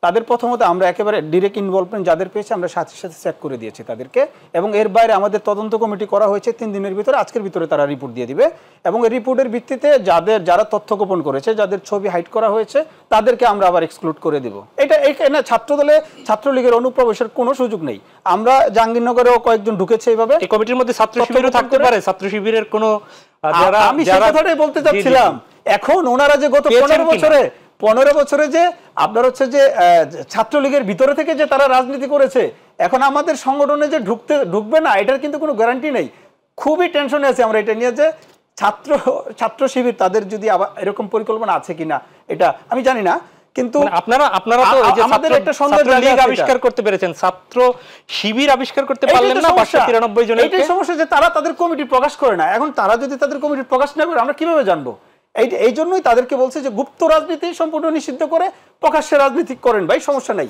তাদের প্রথমত আমরা একেবারে ডিরেক্ট ইনভলভমেন্ট যাদের পেয়েছি আমরা সাথে সাথে চেক করে দিয়েছি তাদেরকে, এবং এর বাইরে আমাদের তদন্ত কমিটি করা হয়েছে 3 দিনের ভিতরে, আজকের ভিতরে তারা রিপোর্ট দিয়ে দিবে, এবং এই রিপোর্টের ভিত্তিতে যারা তথ্য গোপন করেছে, যাদের ছবি হাইড করা হয়েছে, তাদেরকে আমরা আবার এক্সক্লুড করে দিব। এটা এখানে ছাত্রদলে ছাত্রলীগের অনুপ্রবেশের কোনো সুযোগ নেই। আমরা জাহাঙ্গীরনগরেও কয়েকজন ঢুকেছে এইভাবে। এই কমিটির মধ্যে ছাত্র শিবিরও থাকতে পারে, ছাত্র শিবিরের কোনো আমি সেই কথাটাই বলতে চাচ্ছিলাম। এখন ওনারা যে গত 15 বছরে যে আপনার হচ্ছে যে ছাত্রলীগের ভিতরে থেকে যে তারা রাজনীতি করেছে, এখন আমাদের সংগঠনে যে ঢুকবে না, এটার কিন্তু কোনো গ্যারান্টি নেই। খুবই টেনশনে আছে আমরা এটা নিয়ে যে ছাত্র শিবির তাদের যদি আবার এরকম পরিকল্পনা আছে কিনা এটা আমি জানি না, কিন্তু আপনারা তো এই যে আমাদের একটা সুন্দর জায়গা আবিষ্কার করতে পেরেছেন, ছাত্র শিবির আবিষ্কার করতে পারলেন না 593 জনের। এইটাই সমস্যা যে তারা তাদের কমিটি প্রকাশ করে না। এখন তারা যদি তাদের কমিটি প্রকাশ না করে আমরা কিভাবে জানবো? এই জন্যই তাদেরকে বলছে যে গুপ্ত রাজনীতি সম্পূর্ণ নিষিদ্ধ করে প্রকাশ্যে রাজনীতি করেন ভাই, সমস্যা নাই।